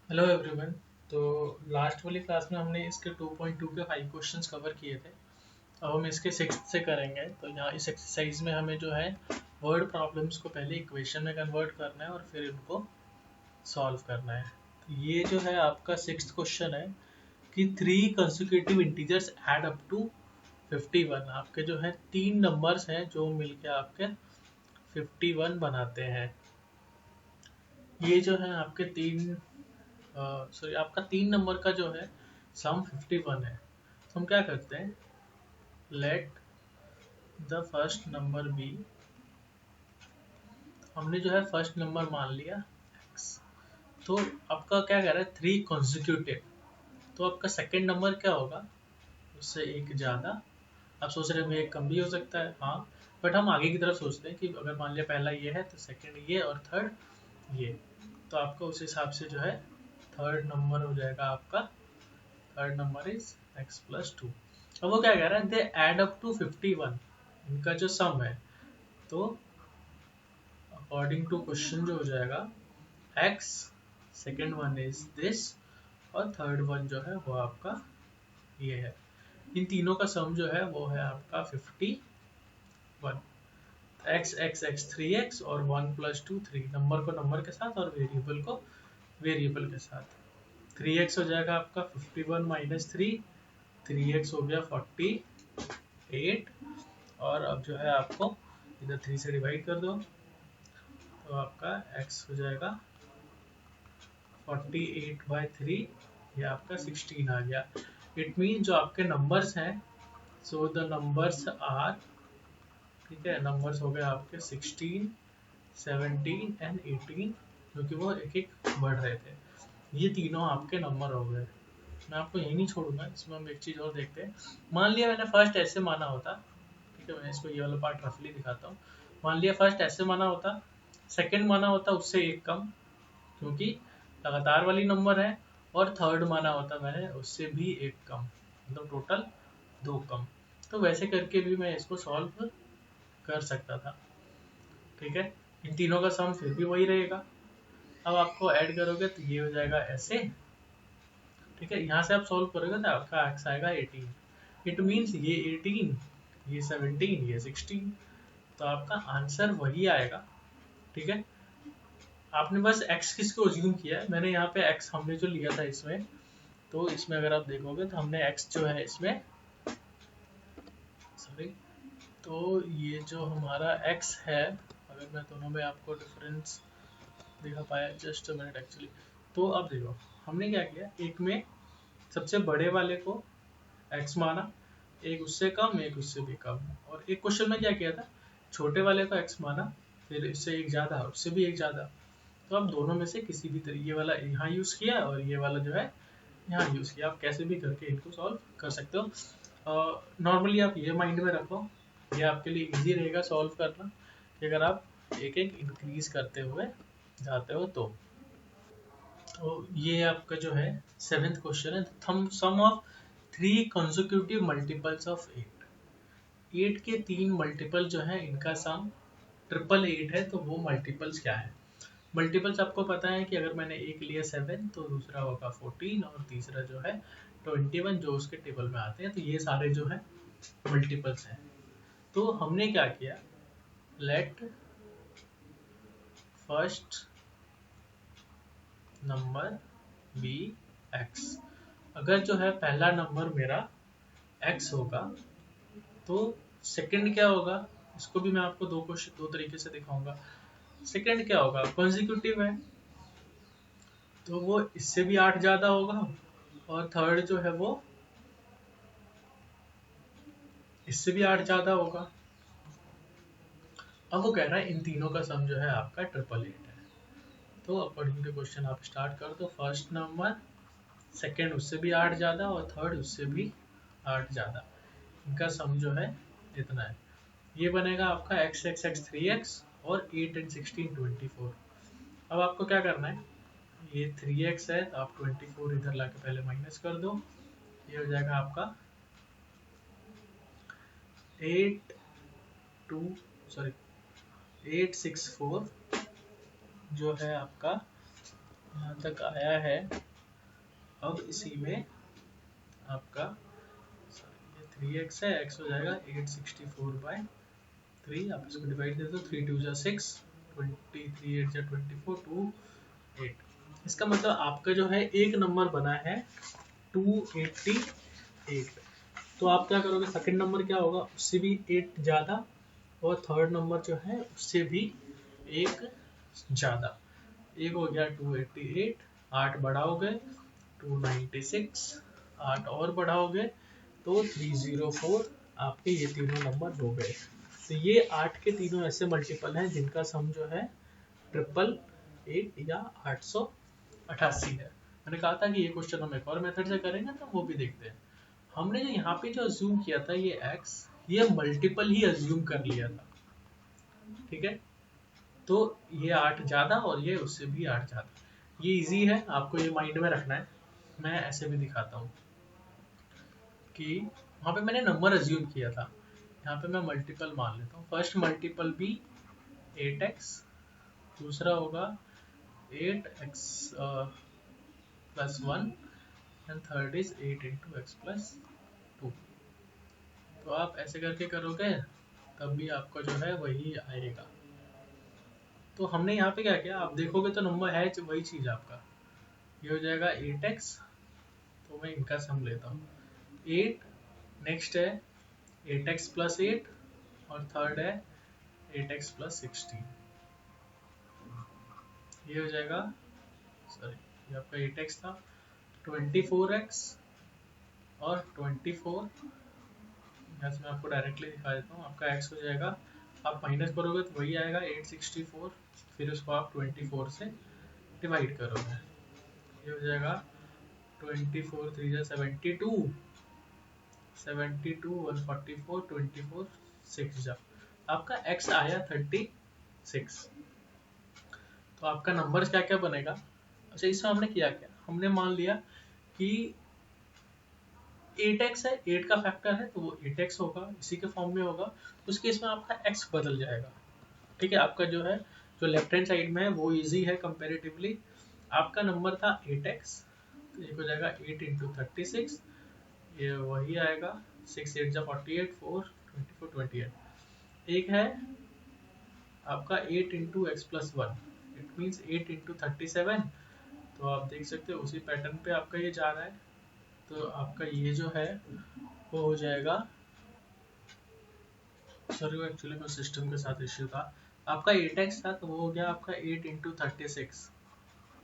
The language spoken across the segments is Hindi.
Hello everyone. तो लास्ट वाली क्लास में हमने इसके 2.2 के 5 क्वेश्चंस कवर किए थे। अब हम इसके 6th से करेंगे। तो यहाँ इस एक्सरसाइज में हमें जो है वर्ड प्रॉब्लम्स को पहले इक्वेशन में कन्वर्ट करना है और फिर इनको सॉल्व करना है। तो ये जो है आपका 6th क्वेश्चन है कि 3 consecutive integers add up to 51। आपके जो है 3 नंबर्स हैं जो मिलके आपके 51 बनाते हैं। ये जो है आपके तीन सॉरी आपका 3 नंबर का जो है सम 51 है। तो हम क्या करते हैं, let the first number be, हमने जो है फर्स्ट नंबर मान लिया x। तो आपका क्या कह रहा है 3 कॉन्जिक्यूटिव। तो आपका सेकंड नंबर क्या होगा, उससे एक ज़्यादा। आप सोच रहे हैं एक कम भी हो सकता है, हाँ, बट हम आगे की तरफ सोचते हैं कि अगर मान लिया पहला ये है तो सेकंड ये और थर्ड ये। तो आपका उस हिसाब से जो है थर्ड नंबर हो जाएगा आपका, third number is x plus 2। अब वो क्या कह रहा है, दे एड अप टू 51, इनका जो सम है। तो अकॉर्डिंग टू क्वेश्चन जो हो जाएगा x, second one is this, और थर्ड वन जो है वो आपका ये है। इन तीनों का सम जो है वो है आपका 51। x x x 3x और 1 प्लस 2 3, नंबर को नंबर के साथ और वेरिएबल को वेरिएबल के साथ। 3x हो जाएगा आपका 51 माइनस 3, 3x हो गया 48। और अब जो है आपको इधर 3 से डिवाइड कर दो तो आपका x हो जाएगा 48/3, ये आपका 16 आ गया। इट मीन जो आपके नंबर्स हैं, सो द नंबर्स आर, ठीक है, नंबर्स हो गए आपके 16, 17 एंड 18, क्योंकि वो एक एक बढ़ रहे थे। ये तीनों आपके नंबर हो गए। मैं आपको यही नहीं छोड़ूंगा, इसमें हम एक चीज़ और देखते हैं। मान लिया मैंने फर्स्ट ऐसे माना होता, ठीक है, मैं इसको ये वाला पार्ट रफली दिखाता हूँ। मान लिया फर्स्ट ऐसे माना होता, सेकंड माना होता उससे एक कम, क्योंकि लगातार वाली नंबर है, और थर्ड माना होता मैंने उससे भी एक कम, मतलब टोटल 2 कम। तो वैसे करके भी मैं इसको सॉल्व कर सकता था, ठीक है। इन तीनों का सम फिर भी वही रहेगा। अब आपको ऐड करोगे तो ये हो जाएगा ऐसे, ठीक है। यहाँ से आप सॉल्व करोगे तो आपका x आएगा 18। इट मीन्स ये 18, ये 17, ये 16। तो आपका आंसर वही आएगा, ठीक है। आपने बस x किसको अज्यूम किया है, मैंने यहाँ पे x हमने जो लिया था इसमें, तो इसमें अगर आप देखोगे तो हमने x जो है इसमें, सॉरी, तो ये जो हमारा x है, अगर मैं दोनों में आपको डिफरेंस दिखा पाया, जस्ट अ मिनट एक्चुअली। तो अब देखो हमने क्या किया, एक में सबसे बड़े वाले को x माना, एक उससे कम एक उससे भी कम, और एक क्वेश्चन में क्या किया था, छोटे वाले को x माना, फिर इससे एक ज़्यादा उससे भी एक ज़्यादा। तो आप दोनों में से किसी भी तरीके वाला यहाँ यूज़ किया और ये वाला जो है यहाँ यूज़ किया। आप कैसे भी करके इनको सॉल्व कर सकते हो। नॉर्मली आप ये माइंड में रखो, ये आपके लिए इजी रहेगा सॉल्व करना, कि अगर आप एक एक इंक्रीज करते हुए जाते हो तो ये आपका जो है 7th क्वेश्चन है, थम सम ऑफ 3 कंसेक्यूटिव मल्टीपल्स ऑफ 8। 8 के 3 मल्टीपल जो है इनका सम 888 है, तो वो मल्टीपल्स क्या है। मल्टीपल्स आपको पता है कि अगर मैंने एक लिया 7 तो दूसरा होगा 14 और तीसरा जो है 21, जो उसके टेबल में आते हैं। तो ये सारे जो है मल्टीपल्स हैं। तो हमने क्या किया, let first number be x। अगर जो है पहला नंबर मेरा x होगा तो सेकंड क्या होगा, इसको भी मैं आपको दो तरीके से दिखाऊंगा। सेकंड क्या होगा, कॉन्जिक्यूटिव है, तो वो इससे भी 8 ज़्यादा होगा, और थर्ड जो है वो इससे भी 8 ज़्यादा होगा। अब वो कह रहा है इन तीनों का सम जो है आपका 888 है। तो अकॉर्डिंग टू क्वेश्चन आप स्टार्ट कर दो, फर्स्ट नंबर, सेकंड उससे भी 8 ज़्यादा और थर्ड उससे भी 8 ज़्यादा, इनका सम जो है इतना है। ये बनेगा आपका x x x 3x और 8 and 16 24। अब आपको क्या करना है, ये 3x है तो आप 24 इधर लाके पहले माइनस कर दो, ये हो जाएगा आपका 8 2 सॉरी 864, जो है आपका यहाँ तक आया है। अब इसी में आपका ये 3x है, x हो जाएगा 864/3। आप इसको डिवाइड कर दो, 3 2 जा 6, 23 8 जा 24, 2 8। इसका मतलब आपका जो है एक नंबर बना है 288। तो आप क्या करोगे, सेकंड नंबर क्या होगा, उससे भी 8 ज़्यादा, और थर्ड नंबर जो है उससे भी एक ज़्यादा। एक हो गया 288, 8 बढ़ाओगे 296, 8 और बढ़ाओगे तो 304। आपके ये तीनों नंबर हो गए। तो ये 8 के तीनों ऐसे मल्टीपल हैं जिनका सम जो है 888 या 888 है। मैंने कहा था कि ये क्वेश्चन हम एक और मेथड से करेंगे, तो वो भी देखते हैं। हमने जो यहाँ पे जो अज्यूम किया था ये x, ये मल्टीपल ही अज्यूम कर लिया था, ठीक है। तो ये 8 ज्यादा और ये उससे भी 8 ज्यादा। ये इजी है, आपको ये माइंड में रखना है। मैं ऐसे भी दिखाता हूँ कि वहाँ पे मैंने नंबर अज्यूम किया था, यहाँ पे मैं मल्टीपल मान लेता हूँ। फर्स्ट मल्टीपल भी 8x, दूसरा होगा 8x plus 1, and third is 8 into x plus 2। तो आप ऐसे करके करोगे तब भी आपका जो है वही आएगा। तो हमने यहाँ पे क्या किया, आप देखोगे तो नंबर है वही चीज़ आपका। ये हो जाएगा 8x, तो मैं इनका सम लेता हूँ 8, नेक्स्ट है 8x प्लस 8, और थर्ड है 8x प्लस 16। ये हो जाएगा, सॉरी ये आपका 8x था, 24x और 24। यहाँ से मैं आपको डायरेक्टली दिखा देता हूँ। आपका x हो जाएगा, आप माइनस करोगे तो वही आएगा 864, फिर उसको आप 24 से डिवाइड करोगे। ये हो जाएगा 24 3 जा 72, 72 144, 24 6 जा, आपका x आया 36। तो आपका नंबर क्या क्या बनेगा। अच्छा, इसमें हमने किया क्या, हमने मान लिया कि 8x है, 8 का फैक्टर है तो वो 8x होगा, इसी के फॉर्म में होगा। उस केस में आपका x बदल जाएगा, ठीक है। आपका जो है जो लेफ्ट हैंड साइड में है वो इजी है कंपैरेटिवली। आपका नंबर था 8x, तो एक हो जाएगा 8 इंटू 36, ये वही आएगा 6 8 जा 48, 4 24 28। एक है आपका 8 into x plus 1, it means 8 into 37। तो आप देख सकते हो उसी पैटर्न पे आपका ये जा रहा है। तो आपका ये जो है वो हो जाएगा, सॉरी वो एक्चुअली में सिस्टम के साथ इश्यू था। आपका 8x था तो वो हो गया आपका 8 इंटू 36,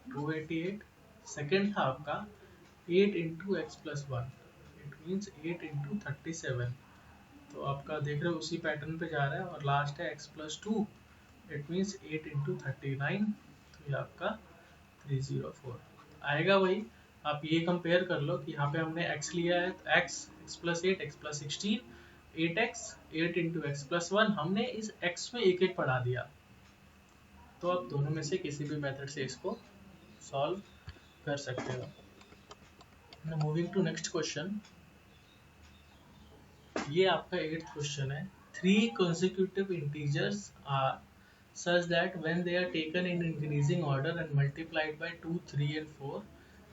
288। सेकेंड था आपका 8 into x plus 1, it means 8 into 37। तो आपका देख रहे हो उसी पैटर्न पे जा रहा है। और लास्ट है x plus 2, it means 8 into 39। तो ये आपका 304 आएगा वही। आप ये कंपेयर कर लो कि यहाँ पे हमने x लिया है तो x plus 8, x plus 16, 8x 8 into x plus 1, हमने इस x में एक एक पढ़ा दिया। तो आप दोनों में से किसी भी मेथड से इसको सॉल्व कर सकते हो। मूविंग टू नेक्स्ट क्वेश्चन, ये आपका 8th क्वेश्चन है। 3 consecutive integers are such that when they are taken in increasing order and multiplied by 2 3 and 4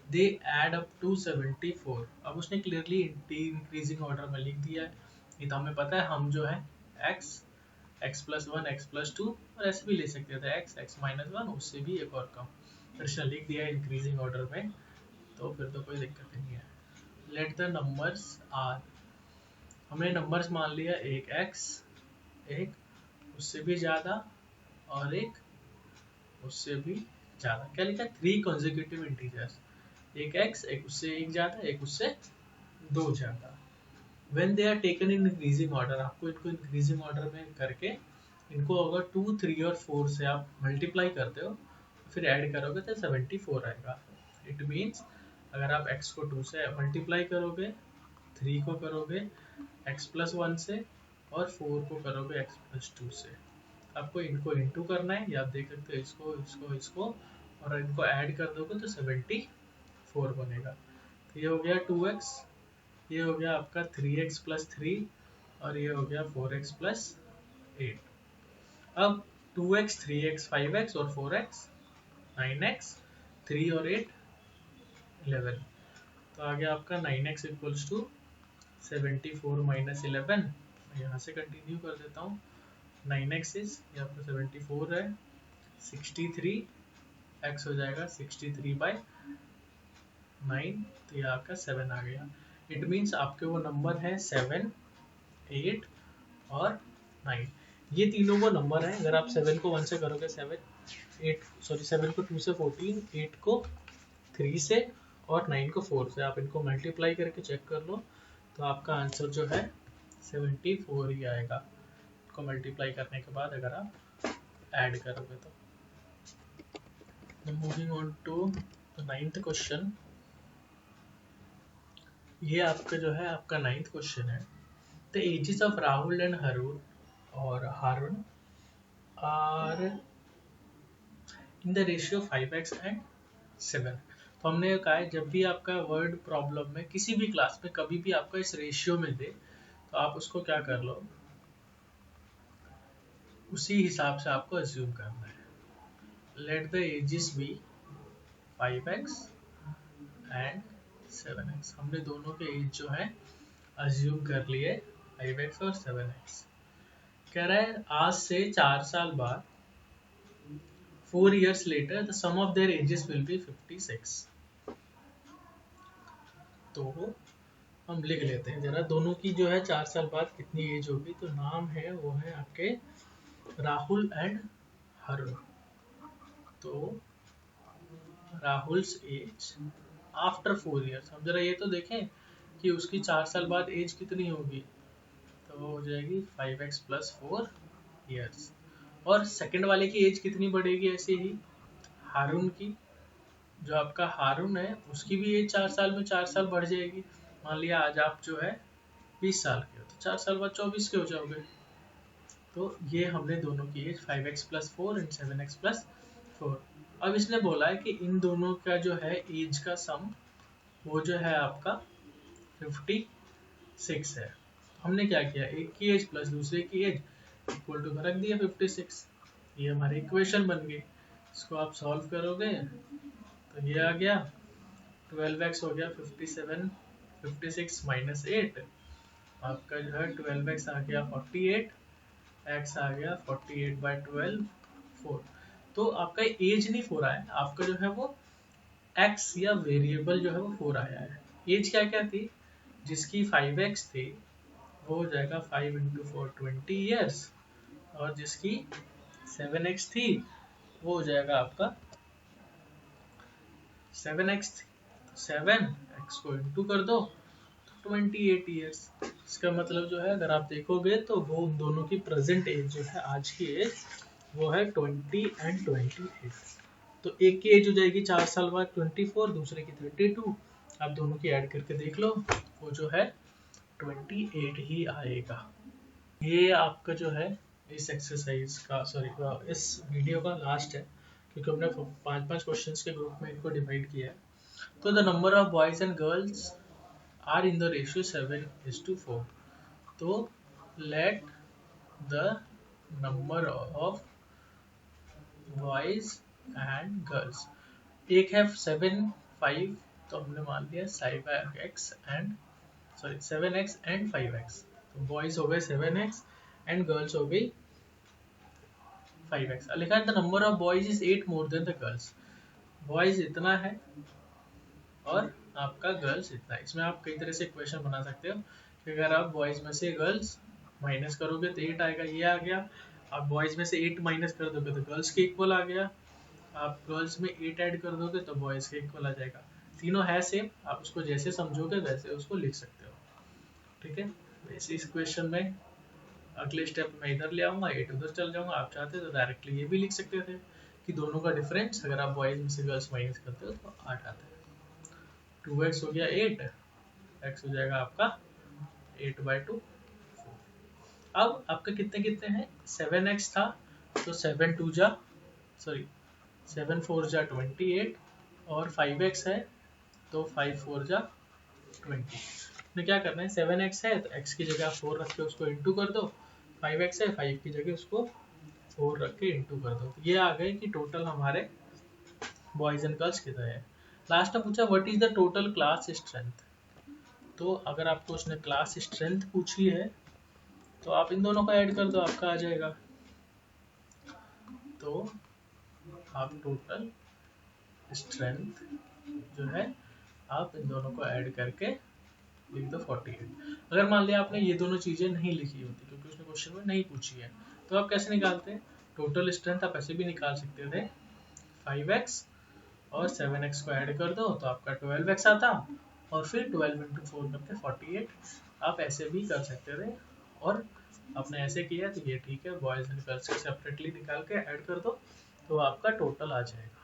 they add up to 74। अब उसने क्लियरली इंक्रीजिंग ऑर्डर में लिख दिया है। ये तो हमें पता है, हम जो है x x plus 1 x plus 2 और ऐसे भी ले सकते थे x x माइनस 1, उससे भी एक और कम। कृष्ण लिख दिया है इंक्रीजिंग ऑर्डर में, तो फिर तो कोई दिक्कत नहीं है। लेट द नंबर्स आर, हमने नंबर्स मान लिया, एक x, एक उससे भी ज़्यादा और एक उससे भी ज़्यादा। क्या लिखा है, 3 consecutive integers, एक x, एक उससे एक ज़्यादा, एक उससे दो ज़्यादा। when they are taken in increasing order, आपको इनको इंक्रीजिंग ऑर्डर में करके इनको अगर 2 3 और 4 से आप मल्टीप्लाई करते हो फिर ऐड करोगे तो 74 आएगा। इट मीन्स अगर आप x को 2 से मल्टीप्लाई करोगे, 3 को करोगे x प्लस 1 से और 4 को करोगे x प्लस 2 से, आपको इनको इंटू करना है। ये आप देख सकते हो, इसको इसको इसको और इनको ऐड कर दोगे तो 74 बनेगा। तो ये हो गया 2x, ये हो गया आपका 3x प्लस 3 और ये हो गया 4x प्लस 8। अब 2x 3x 5x और 4x 9x 3 और 8 11, तो आ गया आपका 9x इक्वल्स टू 74 माइनस 11। यहाँ से कंटिन्यू कर देता हूँ। 9x इज ये आपका 74 है, 63 x हो जाएगा 63 बाय 9, तो ये आपका 7 आ गया। इट मीन्स आपके वो नंबर है 7, 8 और 9। ये तीनों वो नंबर है। अगर आप 7 को 1 से करोगे 7 को 2 से 14, 8 को 3 से और 9 को 4 से, आप इनको मल्टीप्लाई करके चेक कर लो तो आपका आंसर जो है 74 ही आएगा। इसको मल्टीप्लाई करने के बाद अगर आप ऐड करोगे तो। Moving on to the 9th question. ये आपका जो है आपका 9th क्वेश्चन है। The ages of Rahul and Haroon are in the ratio 5x and 7। तो हमने कहा है जब भी आपका वर्ड प्रॉब्लम में किसी भी क्लास में कभी भी आपका इस रेशियो में दे तो आप उसको क्या कर लो, उसी हिसाब से आपको अज्यूम करना है। Let the ages be 5x and 7x। हमने दोनों के एज जो है अज्यूम कर लिए 5x और 7x। कह रहा है आज से 4 साल बाद 4 years later the sum of their ages will be 56। तो हम लिख लेते हैं जरा दोनों की जो है 4 साल बाद कितनी एज होगी। तो नाम है वो है आपके राहुल एंड हारून। तो राहुल्स एज आफ्टर 4 years, हम जरा ये तो देखें कि उसकी 4 साल बाद एज कितनी होगी। तो वो हो जाएगी 5x प्लस 4 years। और सेकंड वाले की एज कितनी बढ़ेगी ऐसे ही, हारून की, जो आपका हारून है उसकी भी एज 4 साल में 4 साल बढ़ जाएगी। मान लिया आज आप जो है 20 साल के हो तो 4 साल बाद 24 के हो जाओगे। तो ये हमने दोनों की as 5x plus 4 and 7x plus 4। अब इसने बोला है कि इन दोनों का जो है एज का सम वो जो है आपका 56 है। हमने क्या किया, एक की एज प्लस दूसरे की एज इक्वल टू रख दिया 56। ये हमारी इक्वेशन बन गई। इसको आप सॉल्व करोगे तो ये आ गया 12x हो गया 56 माइनस 8, आपका जो है 12x आ गया 48, x आ गया 48 बाई 12 4। तो आपका एज नहीं 4 आया, आपका जो है वो x या वेरिएबल जो है वो 4 आया है। एज क्या क्या थी, जिसकी 5x थी वो हो जाएगा 5 इंटू 4 20 ईयर्स, और जिसकी 7x थी वो हो जाएगा आपका 7x थी, 7x को इंटू कर दो तो 28 ईयर्स। इसका मतलब जो है अगर आप देखोगे तो वो उन दोनों की प्रेजेंट एज जो है आज की एज वो है 20 एंड 28। तो एक की एज हो जाएगी 4 साल बाद 24, दूसरे की 32। आप दोनों की ऐड करके देख लो, वो जो है 28 ही आएगा। ये आपका जो है इस एक्सरसाइज का इस वीडियो का लास्ट है, क्योंकि हमने 5-5 क्वेश्चंस के ग्रुप में इनको डिवाइड किया है। तो the number of boys and girls are in the ratio 7:4। तो let the number of boys and girls, एक है 7 5, तो हमने मान लिया 7x एंड 5x। तो बॉयज हो गए 7x एंड गर्ल्स हो गई 5x। लिखा है the number of boys is 8 more than the girls. Boys इतना है और आपका गर्ल्स इतना है। इसमें आप कई तरह से इक्वेशन बना सकते हो कि अगर आप बॉयज में से गर्ल्स माइनस करोगे तो 8 आएगा, ये आ गया। आप बॉयज में से 8 माइनस कर दोगे तो गर्ल्स के इक्वल आ गया। आप गर्ल्स में 8 ऐड कर दोगे तो बॉयज के इक्वल आ जाएगा। तीनों है सेम, आप उसको जैसे समझोगे वैसे उसको लिख सकते हो। ठीक है, वैसे इस क्वेश्चन में अगले स्टेप में इधर ले आऊंगा, 8 उधर चल जाऊंगा। आप चाहते तो डायरेक्टली ये भी लिख सकते थे कि दोनों का डिफरेंस अगर आप बॉयज में से गर्ल्स माइनस करते हो तो 8 आता है। 2x हो गया 8, x हो जाएगा आपका 8/2। अब आपका कितने कितने हैं, 7x था तो 7 4 जा 28, और 5x है तो 5 4 जा 20। तो क्या करना है, 7x है तो x की जगह 4 रख के उसको इंटू कर दो, 5x है 5 की जगह उसको 4 रख के इंटू कर दो। ये आ गए कि टोटल हमारे बॉयज एंड गर्ल्स कितना है। लास्ट में पूछा what is the total class strength. तो अगर आपको उसने क्लास स्ट्रेंथ पूछी है तो आप इन दोनों को ऐड कर दो, आपका आ जाएगा। तो आप टोटल स्ट्रेंथ जो है आप इन दोनों को ऐड करके लिख दो 48। अगर मान लिया आपने ये दोनों चीजें नहीं लिखी होती क्योंकि उसने क्वेश्चन में नहीं पूछी है, तो आप कैसे निकालते हैं। टोटल स्ट्रेंथ आप ऐसे भी निकाल सकते थे, 5x और 7x को ऐड कर दो तो आपका 12x आता, और फिर 12 इंटू 4 करके 48। आप ऐसे भी कर सकते थे, और आपने ऐसे किया तो ये ठीक है। बॉयज एंड गर्ल्स को सेपरेटली निकाल के ऐड कर दो तो आपका टोटल आ जाएगा।